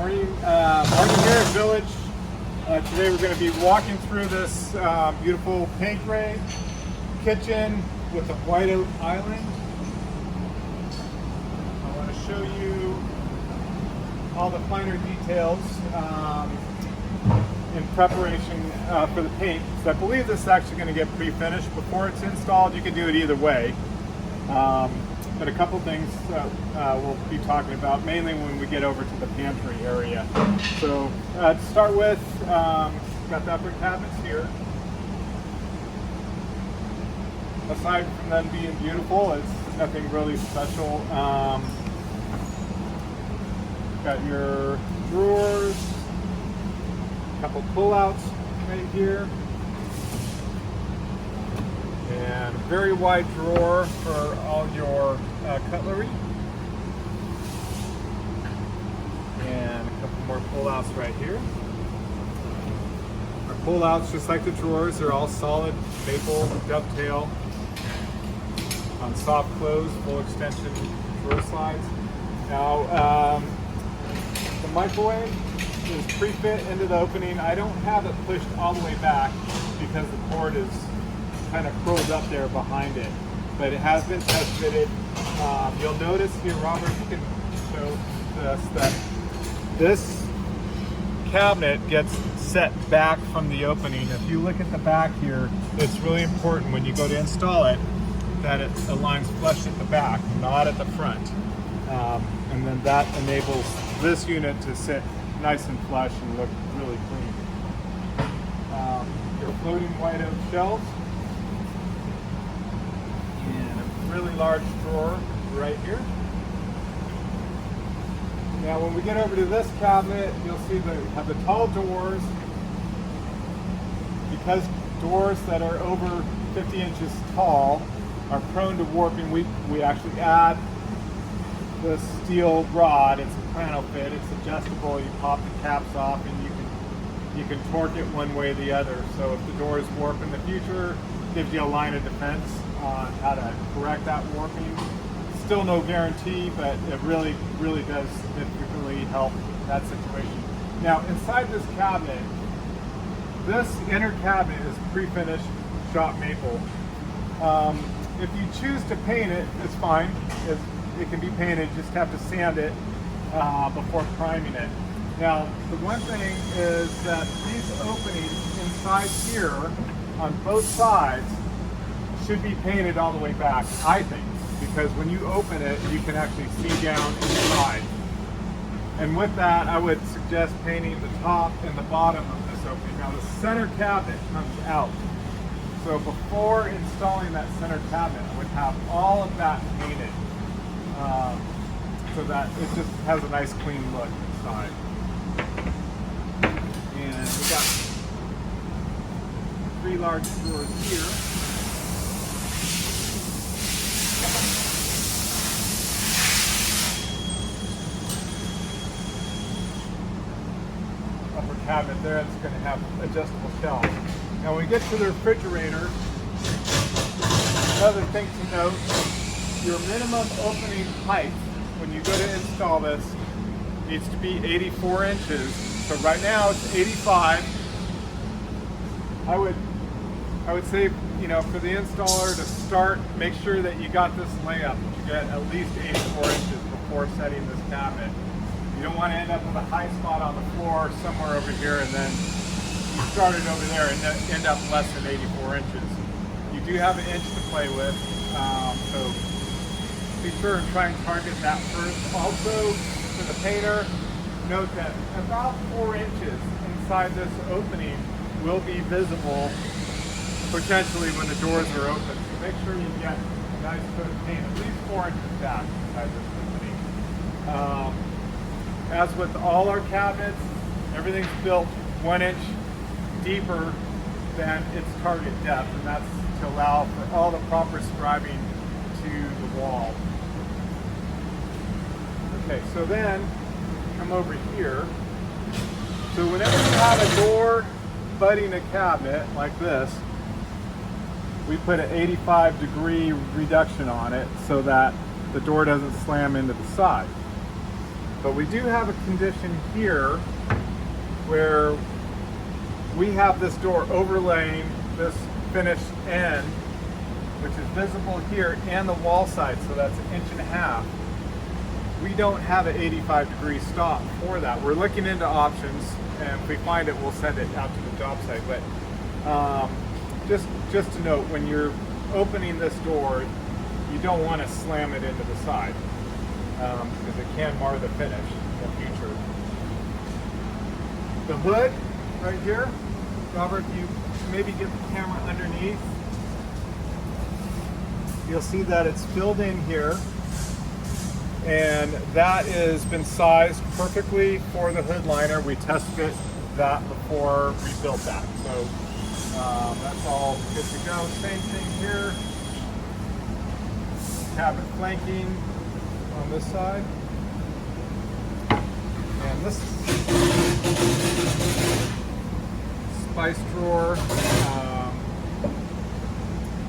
morning. Martin Garrett Village. Today we're going to be walking through this beautiful paint gray kitchen with the white oak island. I want to show you all the finer details in preparation for the paint. So I believe this is actually going to get pre-finished before it's installed. You can do it either way. But a couple things we'll be talking about, mainly when we get over to the pantry area. So to start with, got the upper cabinets here. Aside from them being beautiful, it's nothing really special. Got your drawers, a couple pull-outs right here, and a very wide drawer for all your cutlery, and a couple more pull-outs right here. Our pull-outs, just like the drawers, are all solid maple dovetail on soft close, full extension drawer slides. Now, the microwave is pre-fit into the opening. I don't have it pushed all the way back because the cord is kind of curled up there behind it, but it has been test fitted. You'll notice here, Robert, you can show this, that this cabinet gets set back from the opening. If you look at the back here, it's really important when you go to install it that it aligns flush at the back, not at the front. And then that enables this unit to sit nice and flush and look really clean. Your floating white oak shelves, and a really large drawer right here. Now when we get over to this cabinet, you'll see that we have the tall doors. Because doors that are over 50 inches tall are prone to warping, we actually add the steel rod. It's a plano fit, it's adjustable. You pop the caps off and you can torque it one way or the other. So if the doors warp in the future, it gives you a line of defense on how to correct that warping. Still no guarantee, but it really does significantly help that situation. Now inside this cabinet, this inner cabinet is pre-finished shop maple. If you choose to paint it, it's fine. It can be painted, just have to sand it before priming it. Now, the one thing is that these openings inside here on both sides should be painted all the way back, I think, because when you open it, you can actually see down inside. And with that, I would suggest painting the top and the bottom of this opening. Now, the center cabinet comes out. So before installing that center cabinet, I would have all of that painted so that it just has a nice clean look inside. And we got 3 large drawers here. Upper cabinet there, it's going to have adjustable shelves. Now when we get to the refrigerator, another thing to note, your minimum opening height when you go to install this needs to be 84 inches. So right now it's 85. I would say, you know, for the installer to start, make sure that you got this layup, that you get at least 84 inches before setting this cabinet. You don't want to end up with a high spot on the floor somewhere over here and then you start it over there and end up less than 84 inches. You do have an inch to play with, so be sure and try and target that first. Also, for the painter, note that about 4 inches inside this opening will be visible potentially when the doors are open. So make sure you get a nice coat of paint, at least 4 inches back inside this opening. As with all our cabinets, everything's built 1 inch deeper than its target depth, and that's to allow for all the proper scribing to the wall. Okay, so then come over here. So whenever you have a door butting a cabinet like this, we put an 85-degree reduction on it so that the door doesn't slam into the side. But we do have a condition here where we have this door overlaying this finished end, which is visible here, and the wall side, so that's 1.5 inches. We don't have an 85-degree stop for that. We're looking into options, and if we find it, we'll send it out to the job site. But just to note, when you're opening this door, you don't want to slam it into the side because it can mar the finish in the future. The hood right here, Robert, if you maybe get the camera underneath, you'll see that it's filled in here, and that has been sized perfectly for the hood liner. We test fit that before we built that, so that's all good to go. Same thing here, cabinet flanking on this side, and this spice drawer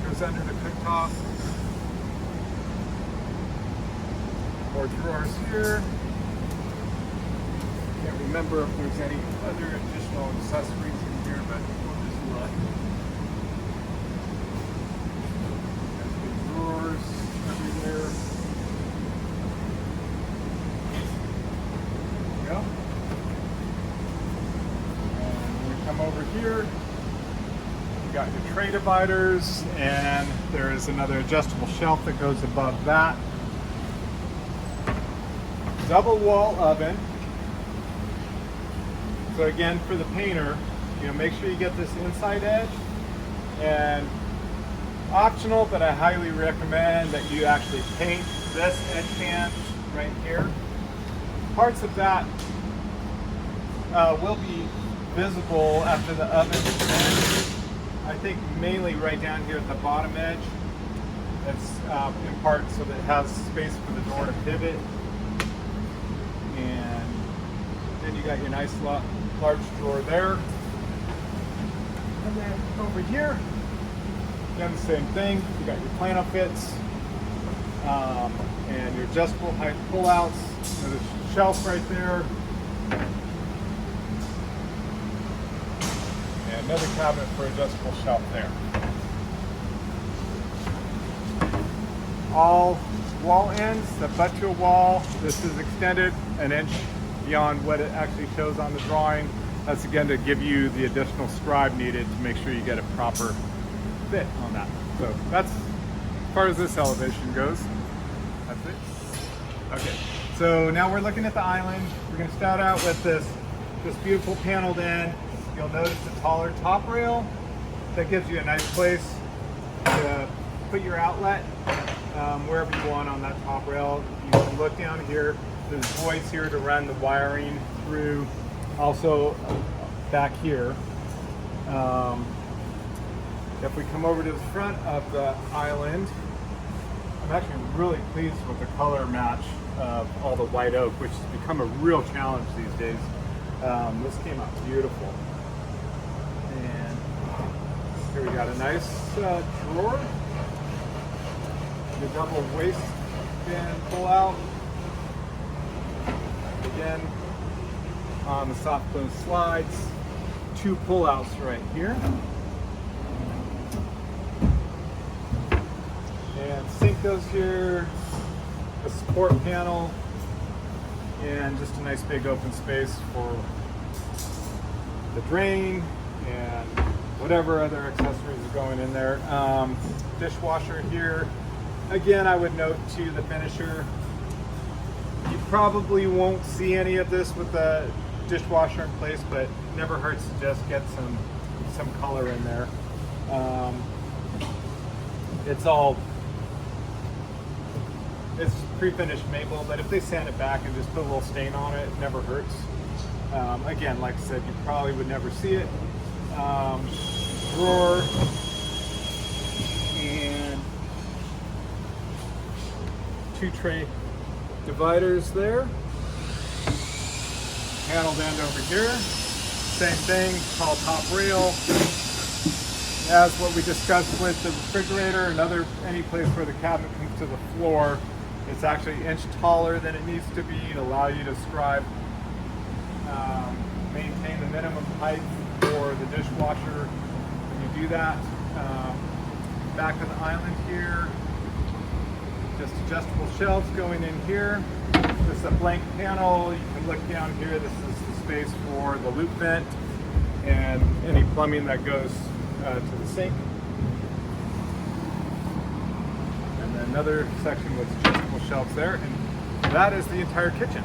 goes under the cooktop. More drawers here. Can't remember if there's any other additional accessories in here, but we'll just look. There's big drawers everywhere. There we go. And when we come over here, you got your tray dividers, and there is another adjustable shelf that goes above that. Double wall oven. So again, for the painter, make sure you get this inside edge, and optional, but I highly recommend that you actually paint this edge pan right here. Parts of that will be visible after the oven is finished. I think mainly right down here at the bottom edge. That's in part so that it has space for the door to pivot. And then you got your nice large drawer there. And then over here, again, the same thing. You got your plano fits and your adjustable height pullouts. There's a shelf right there. And another cabinet for adjustable shelf there. All wall ends, the butt to a wall. This is extended 1 inch beyond what it actually shows on the drawing. That's again to give you the additional scribe needed to make sure you get a proper fit on that. So that's as far as this elevation goes. That's it. Okay, so now we're looking at the island. We're going to start out with this beautiful paneled end. You'll notice the taller top rail. That gives you a nice place to put your outlet wherever you want on that top rail. You can look down here. There's voids here to run the wiring through. Also back here. If we come over to the front of the island, I'm actually really pleased with the color match of all the white oak, which has become a real challenge these days. This came out beautiful. And here we got a nice drawer. The double waistband pull out. Again, on the soft close slides, 2 pull-outs right here. And sink goes here, a support panel, and just a nice big open space for the drain and whatever other accessories are going in there. Dishwasher here. Again, I would note to the finisher, you probably won't see any of this with the dishwasher in place, but it never hurts to just get some color in there. It's pre-finished maple, but if they sand it back and just put a little stain on it, it never hurts. Again, like I said, you probably would never see it. Drawer and 2 tray dividers there. Paneled end over here. Same thing, tall top rail. As what we discussed with the refrigerator, any place where the cabinet comes to the floor, It's actually an inch taller than it needs to be to allow you to scribe, maintain the minimum height for the dishwasher when you do that. Back on the island here, just adjustable shelves going in here. This is a blank panel. You can look down here. This is the space for the loop vent and any plumbing that goes to the sink. And then another section with adjustable shelves there. And that is the entire kitchen.